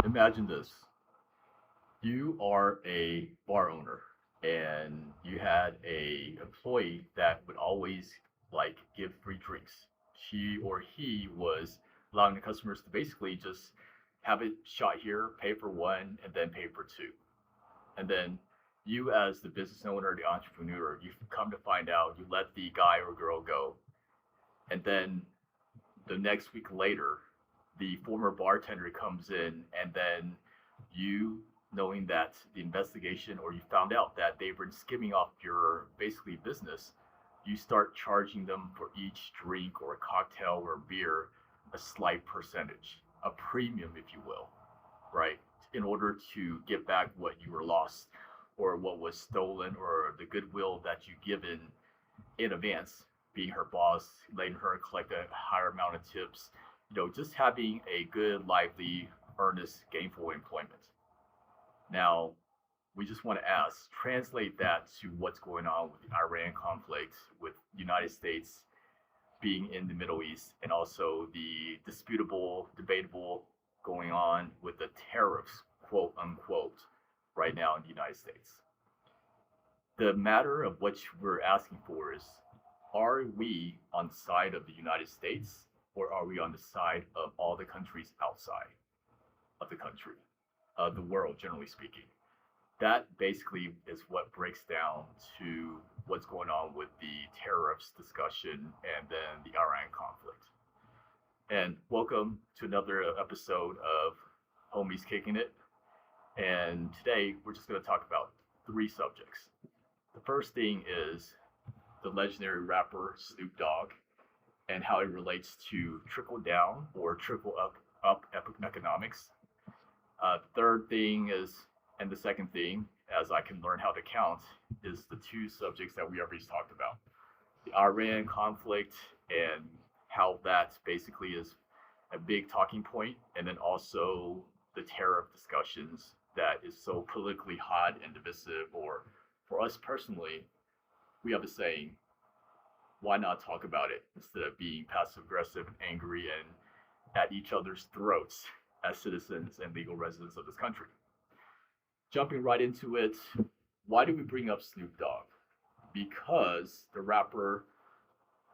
Imagine this. You are a bar owner and you had a employee that would always like give free drinks. She or he was allowing the customers to basically just have it shot here, pay for one, and then pay for two. And then you as the business owner, the entrepreneur, you come to find out you let the guy or girl go. And then the next week later, the former bartender comes in, and then you, knowing that the investigation or you found out that they've been skimming off your basically business, you start charging them for each drink or cocktail or beer a slight percentage, a premium, if you will, right? In order to get back what you were lost or what was stolen or the goodwill that you given in advance, being her boss, letting her collect a higher amount of tips, just having a good, lively, earnest, gainful employment. Now, we just want to ask, translate that to what's going on with the Iran conflict, with the United States being in the Middle East, and also the disputable, debatable going on with the tariffs, quote unquote, right now in the United States. The matter of what we're asking for is, are we on the side of the United States or are we on the side of all the countries outside of the country, of the world, generally speaking? That basically is what breaks down to what's going on with the tariffs discussion and then the Iran conflict. And welcome to another episode of Homies Kicking It. And today we're just going to talk about three subjects. The first thing is the legendary rapper Snoop Dogg and how it relates to trickle down or trickle up economics. Third thing is, and the second thing, as I can learn how to count, is the two subjects that we already talked about: the Iran conflict and how that basically is a big talking point, and then also the tariff discussions that is so politically hot and divisive. Or for us personally, we have a saying, why not talk about it instead of being passive aggressive and angry and at each other's throats as citizens and legal residents of this country? Jumping right into it, why do we bring up Snoop Dogg? Because the rapper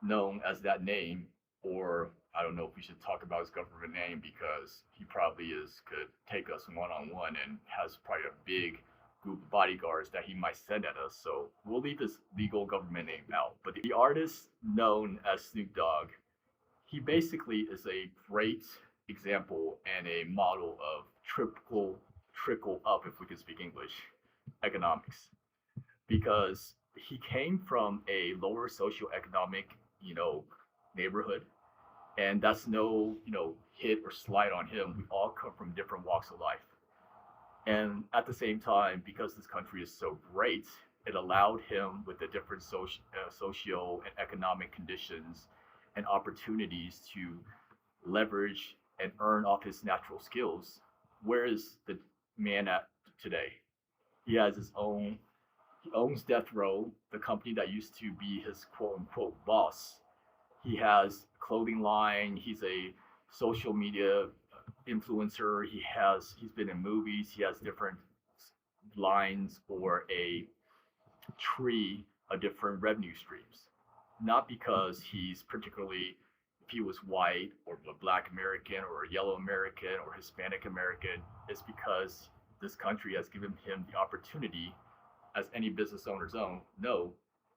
known as that name, or I don't know if we should talk about his government name because he probably could take us one on one and has probably a big group of bodyguards that he might send at us. So we'll leave his legal government name out. But the artist known as Snoop Dogg, he basically is a great example and a model of trickle up, if we can speak English, economics, because he came from a lower socioeconomic, neighborhood, and that's no, hit or slight on him. We all come from different walks of life, and at the same time, because this country is so great, it allowed him with the different socio and economic conditions and opportunities to leverage and earn off his natural skills. Where is the man at today? He has his own, he owns Death Row, the company that used to be his quote unquote boss. He has a clothing line, he's a social media influencer, he's been in movies, he has different lines or a tree of different revenue streams. Not because he's particularly, if he was white or a black American or a yellow American or Hispanic American, it's because this country has given him the opportunity, as any business owners know,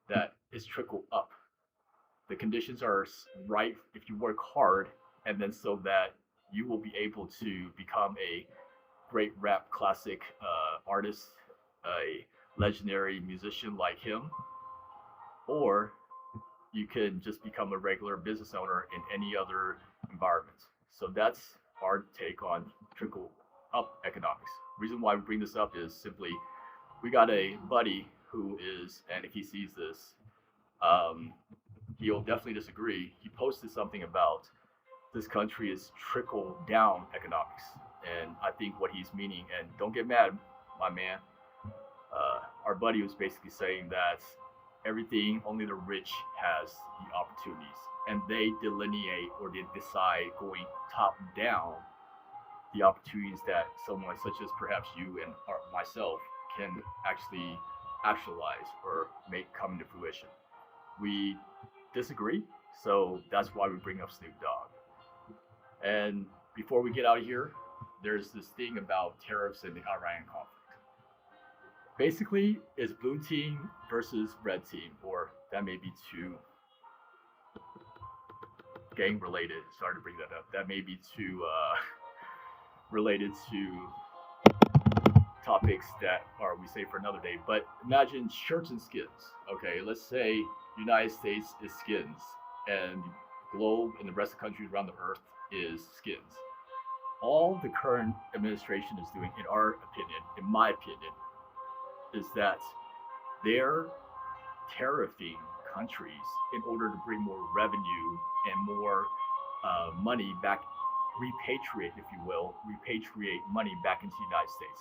that it's trickle up. The conditions are right if you work hard, and then so that you will be able to become a great rap classic artist, a legendary musician like him, or you can just become a regular business owner in any other environment. So that's our take on trickle up economics. Reason why we bring this up is simply we got a buddy who is, and if he sees this, um, he'll definitely disagree. He posted something about this country is trickle down economics, and I think what he's meaning, and don't get mad, my man, our buddy was basically saying that everything, only the rich has the opportunities, and they delineate or they decide going top down the opportunities that someone such as perhaps you and or myself can actually actualize or make come into fruition. We disagree, so that's why we bring up Snoop Dogg. And before we get out of here, there's this thing about tariffs and the Iran conflict. Basically, it's blue team versus red team, or that may be too gang related. Sorry to bring that up. That may be too related to topics that are we say for another day. But imagine shirts and skins. Okay, let's say United States is skins, and globe and the rest of the countries around the earth is skins. All the current administration is doing, in our opinion, in my opinion, is that they're tariffing countries in order to bring more revenue and more money back, repatriate, if you will, repatriate money back into the United States.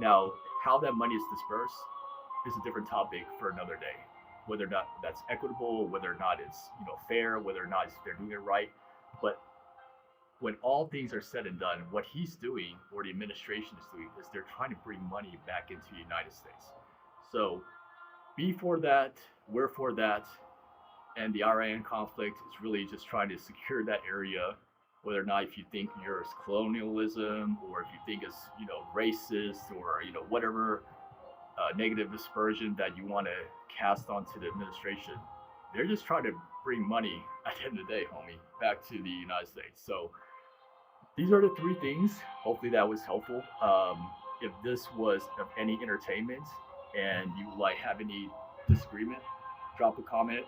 Now, how that money is dispersed is a different topic for another day. Whether or not that's equitable, whether or not it's fair, whether or not they're doing it right, but when all things are said and done, what he's doing or the administration is doing is they're trying to bring money back into the United States. So be for that, we're for that, and the Iran conflict is really just trying to secure that area. Whether or not if you think yours colonialism, or if you think it's racist, or whatever negative aspersion that you want to cast onto the administration, they're just trying to bring money at the end of the day, homie, back to the United States. So these are the three things. Hopefully that was helpful. If this was of any entertainment and you like have any disagreement, drop a comment.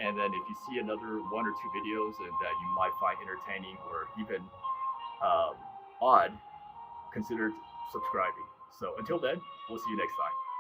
And then if you see another one or two videos and that you might find entertaining or even odd, consider subscribing. So until then, we'll see you next time.